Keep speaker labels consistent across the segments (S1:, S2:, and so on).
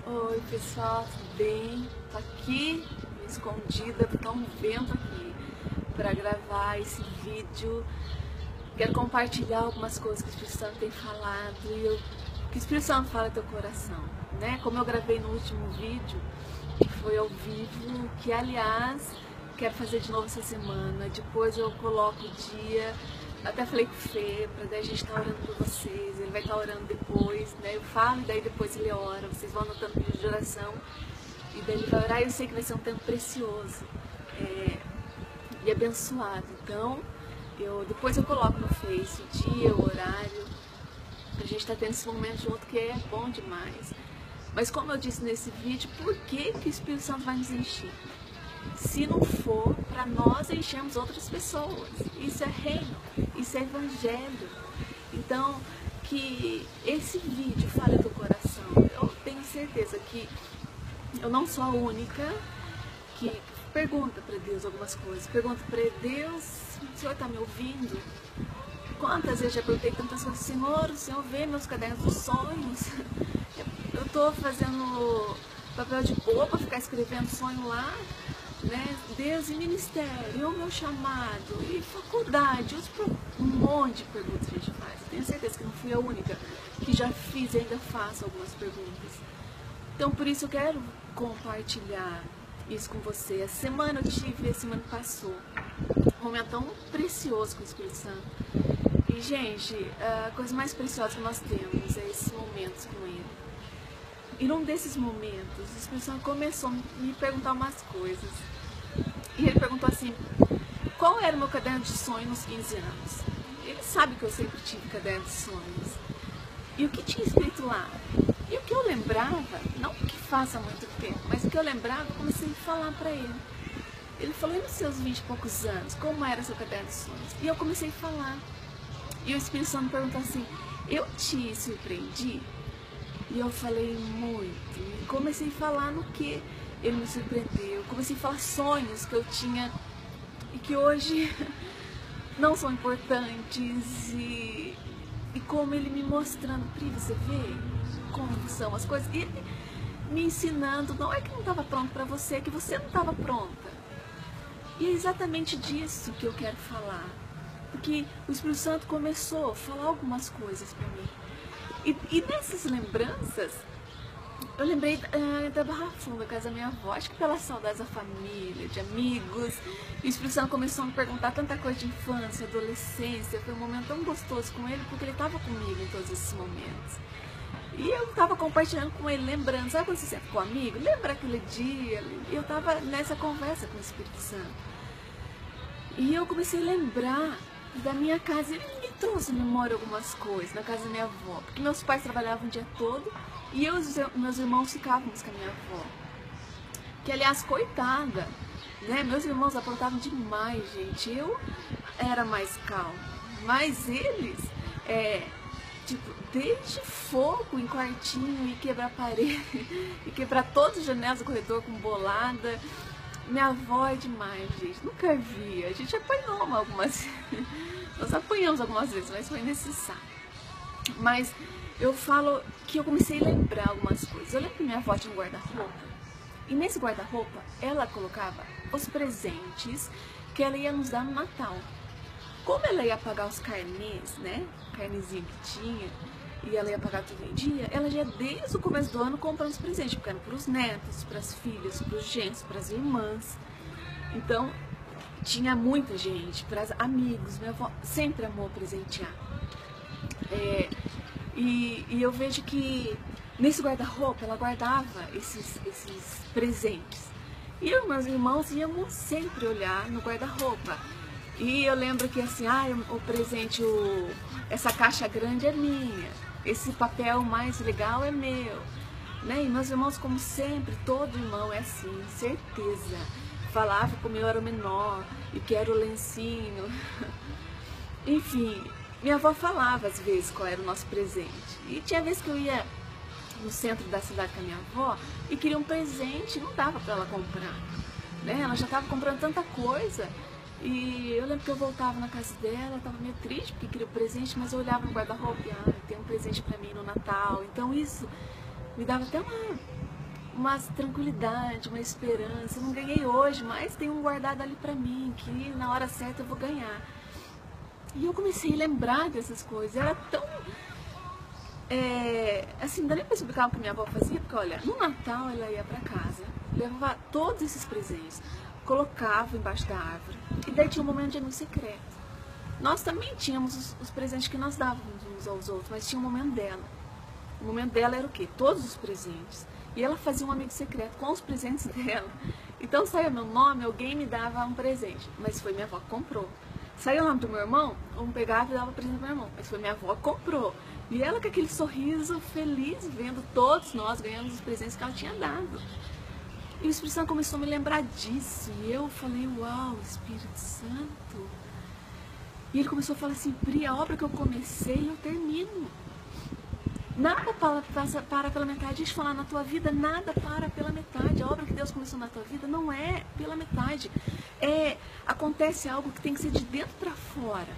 S1: Oi pessoal, tudo bem? Tô aqui escondida, tô um vento aqui para gravar esse vídeo. Quero compartilhar algumas coisas que o Espírito Santo tem falado que o Espírito Santo fala no teu coração, né? Como eu gravei no último vídeo, que foi ao vivo, que aliás quero fazer de novo essa semana. Depois eu coloco o dia. Até falei com o Fê, pra daí a gente tá orando por vocês, ele vai estar orando depois, né? Eu falo e daí depois ele ora, vocês vão anotando pedido de oração e daí ele vai orar e eu sei que vai ser um tempo precioso e abençoado. Então, depois eu coloco no Face o dia, o horário, pra gente estar tendo esse momento junto que é bom demais. Mas como eu disse nesse vídeo, por que o Espírito Santo vai nos encher? Se não for para nós enchermos outras pessoas. Isso é reino, isso é evangelho. Então, que esse vídeo fale do coração. Eu tenho certeza que eu não sou a única que pergunta para Deus algumas coisas. Pergunta para Deus, o Senhor está me ouvindo? Quantas vezes já perguntei tantas coisas, Senhor, o Senhor vê meus cadernos dos sonhos? Eu estou fazendo papel de boba, ficar escrevendo sonho lá, né? Deus, e ministério, e o meu chamado, e faculdade, um monte de perguntas a gente faz. Eu tenho certeza que não fui a única que já fiz e ainda faço algumas perguntas. Então, por isso eu quero compartilhar isso com você. A semana a semana passou, um momento tão precioso com o Espírito Santo. E, gente, a coisa mais preciosa que nós temos é esses momentos com Ele. E num desses momentos, o Espírito Santo começou a me perguntar umas coisas. E ele perguntou assim, qual era o meu caderno de sonhos nos 15 anos? Ele sabe que eu sempre tive caderno de sonhos. E o que tinha escrito lá? E o que eu lembrava, não que faça muito tempo, mas o que eu lembrava, eu comecei a falar para ele. Ele falou, e nos seus 20 e poucos anos, como era seu caderno de sonhos? E eu comecei a falar. E o Espírito Santo me perguntou assim, eu te surpreendi? E eu falei muito. E comecei a falar no que ele me surpreendeu. Comecei a falar sonhos que eu tinha e que hoje não são importantes. E como ele me mostrando, Pri, você vê como são as coisas. E ele me ensinando, não é que não estava pronto para você, é que você não estava pronta. E é exatamente disso que eu quero falar. Porque o Espírito Santo começou a falar algumas coisas para mim. E nessas lembranças, eu lembrei da Barra Funda, da casa da minha avó, acho que pelas saudades da família, de amigos. E o Espírito Santo começou a me perguntar tanta coisa de infância, adolescência. Foi um momento tão gostoso com ele, porque ele estava comigo em todos esses momentos. E eu estava compartilhando com ele, lembrando, sabe quando você senta com um amigo? Lembra aquele dia? E eu estava nessa conversa com o Espírito Santo. E eu comecei a lembrar da minha casa. Ele me trouxe à memória algumas coisas na casa da minha avó, porque meus pais trabalhavam o dia todo e eu e meus irmãos ficávamos com a minha avó, que aliás, coitada, né? Meus irmãos aprontavam demais, gente. Eu era mais calma, mas eles, tipo, desde fogo em quartinho e quebrar parede e quebrar todas as janelas do corredor com bolada. Minha avó é demais, gente. Nunca vi. A gente apanhou algumas nós apanhamos algumas vezes, mas foi necessário. Mas eu falo que eu comecei a lembrar algumas coisas. Eu lembro que minha avó tinha um guarda-roupa. E nesse guarda-roupa, ela colocava os presentes que ela ia nos dar no Natal. Como ela ia pagar os carnês, né? Carnezinho que tinha, e ela ia pagar tudo em dia, ela já desde o começo do ano comprando os presentes, porque eram para os netos, para as filhas, para os genros, para as irmãs. Então, tinha muita gente, para os amigos. Minha avó sempre amou presentear. E eu vejo que nesse guarda-roupa ela guardava esses presentes. E eu e meus irmãos íamos sempre olhar no guarda-roupa. E eu lembro que assim, o presente, essa caixa grande é minha, esse papel mais legal é meu, né? E meus irmãos, como sempre, todo irmão é assim, certeza. Falava como eu era o menor e que era o lencinho. Enfim, minha avó falava às vezes qual era o nosso presente. E tinha vezes que eu ia no centro da cidade com a minha avó e queria um presente, não dava para ela comprar, né? Ela já estava comprando tanta coisa. E eu lembro que eu voltava na casa dela, estava meio triste porque queria o presente, mas eu olhava no guarda-roupa e tem um presente para mim no Natal. Então isso me dava até uma tranquilidade, uma esperança. Eu não ganhei hoje, mas tem um guardado ali pra mim, que na hora certa eu vou ganhar. E eu comecei a lembrar dessas coisas. Era tão... assim, não dá nem pra explicar o que minha avó fazia, porque olha, no Natal ela ia pra casa, levava todos esses presentes, colocava embaixo da árvore, e daí tinha um momento de amigo secreto. Nós também tínhamos os presentes que nós dávamos uns aos outros, mas tinha um momento dela. O momento dela era o quê? Todos os presentes. E ela fazia um amigo secreto com os presentes dela. Então saía meu nome, alguém me dava um presente, mas foi minha avó que comprou. Saía o nome do meu irmão, um pegava e dava presente pro meu irmão, mas foi minha avó que comprou. E ela com aquele sorriso feliz, vendo todos nós ganhando os presentes que ela tinha dado. E o Espírito Santo começou a me lembrar disso. E eu falei, uau, Espírito Santo. E ele começou a falar assim, Pri, a obra que eu comecei, eu termino. Nada para pela metade. Deixa eu falar, na tua vida, nada para pela metade. A obra que Deus começou na tua vida não é pela metade. Acontece algo que tem que ser de dentro para fora.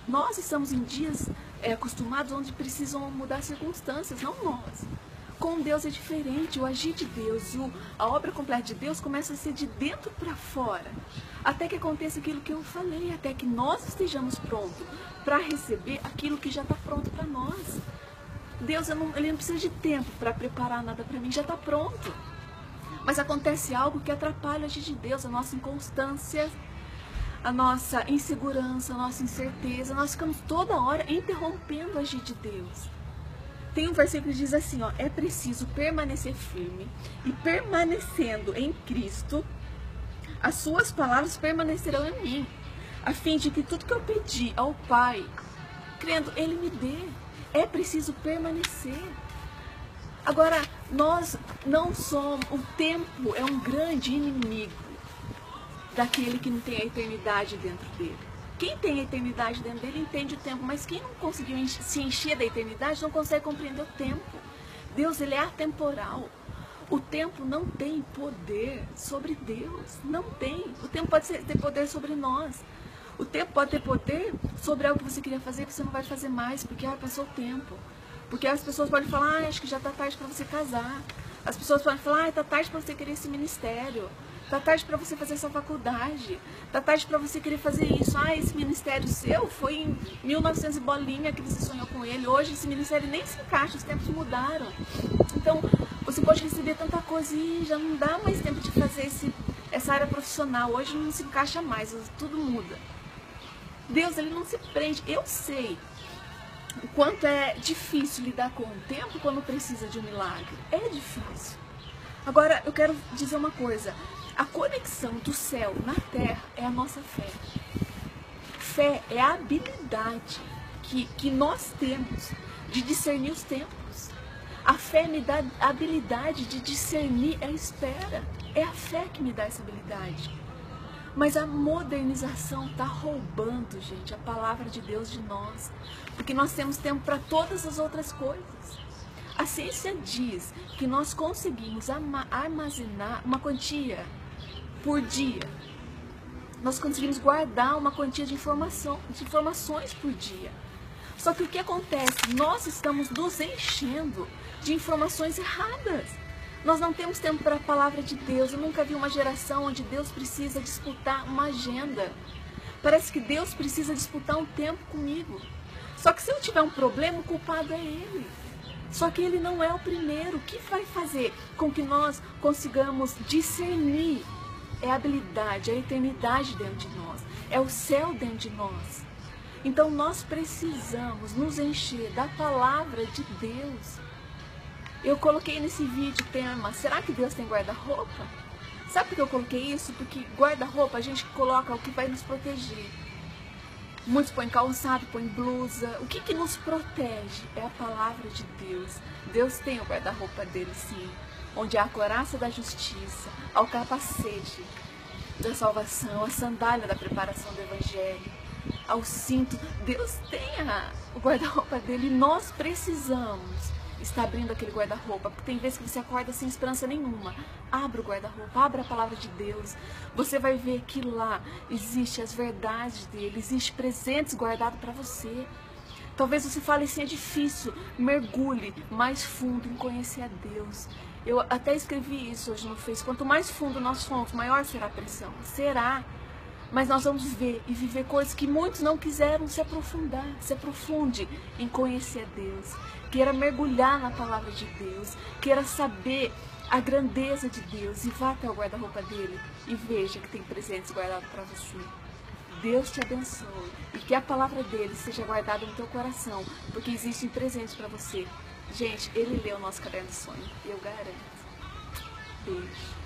S1: Nós estamos em dias acostumados onde precisam mudar circunstâncias, não nós. Com Deus é diferente, o agir de Deus, a obra completa de Deus começa a ser de dentro para fora. Até que aconteça aquilo que eu falei, até que nós estejamos prontos para receber aquilo que já está pronto para nós. Deus, ele não precisa de tempo para preparar nada para mim, já está pronto. Mas acontece algo que atrapalha o agir de Deus, a nossa inconstância, a nossa insegurança, a nossa incerteza. Nós ficamos toda hora interrompendo o agir de Deus. Tem um versículo que diz assim, ó, é preciso permanecer firme e permanecendo em Cristo, as suas palavras permanecerão em mim, a fim de que tudo que eu pedi ao Pai, crendo, Ele me dê. É preciso permanecer. Agora, nós não somos... O tempo é um grande inimigo daquele que não tem a eternidade dentro dele. Quem tem a eternidade dentro dele entende o tempo, mas quem não conseguiu se encher da eternidade não consegue compreender o tempo. Deus, ele é atemporal. O tempo não tem poder sobre Deus. Não tem. O tempo pode ter poder sobre nós. O tempo pode ter poder sobre algo que você queria fazer que você não vai fazer mais, porque passou o tempo. Porque as pessoas podem falar, acho que já está tarde para você casar. As pessoas podem falar, está tarde para você querer esse ministério. Está tarde para você fazer essa faculdade. Está tarde para você querer fazer isso. Esse ministério seu foi em 1900 e bolinha que você sonhou com ele. Hoje esse ministério nem se encaixa, os tempos mudaram. Então, você pode receber tanta coisa e já não dá mais tempo de fazer essa área profissional. Hoje não se encaixa mais, tudo muda. Deus, ele não se prende. Eu sei o quanto é difícil lidar com o tempo quando precisa de um milagre. É difícil. Agora, eu quero dizer uma coisa. A conexão do céu na terra é a nossa fé. Fé é a habilidade que nós temos de discernir os tempos. A fé me dá a habilidade de discernir a espera. É a fé que me dá essa habilidade. Mas a modernização está roubando, gente, a palavra de Deus de nós. Porque nós temos tempo para todas as outras coisas. A ciência diz que nós conseguimos armazenar uma quantia por dia. Nós conseguimos guardar uma quantia de informações por dia. Só que o que acontece? Nós estamos nos enchendo de informações erradas. Nós não temos tempo para a palavra de Deus. Eu nunca vi uma geração onde Deus precisa disputar uma agenda. Parece que Deus precisa disputar um tempo comigo. Só que se eu tiver um problema, o culpado é Ele. Só que Ele não é o primeiro. O que vai fazer com que nós consigamos discernir? É a habilidade, é a eternidade dentro de nós. É o céu dentro de nós. Então nós precisamos nos encher da palavra de Deus. Eu coloquei nesse vídeo o tema, será que Deus tem guarda-roupa? Sabe por que eu coloquei isso? Porque guarda-roupa a gente coloca o que vai nos proteger. Muitos põem calçado, põem blusa. O que nos protege é a palavra de Deus. Deus tem o guarda-roupa dele, sim. Onde há a couraça da justiça, há o capacete da salvação, a sandália da preparação do evangelho, ao cinto. Deus tem o guarda-roupa dele e nós precisamos está abrindo aquele guarda-roupa, porque tem vezes que você acorda sem esperança nenhuma. Abra o guarda-roupa, abra a palavra de Deus. Você vai ver que lá existe as verdades dele, existe presentes guardados para você. Talvez você fale assim, é difícil. Mergulhe mais fundo em conhecer a Deus. Eu até escrevi isso hoje no Face. Quanto mais fundo nós formos, maior será a pressão. Será. Mas nós vamos ver e viver coisas que muitos não quiseram se aprofundar. Se aprofunde em conhecer Deus. Queira mergulhar na palavra de Deus. Queira saber a grandeza de Deus. E vá até o guarda-roupa dele e veja que tem presentes guardados para você. Deus te abençoe. E que a palavra dele seja guardada no teu coração. Porque existem presentes para você. Gente, ele lê o nosso caderno de sonho. E eu garanto. Beijo.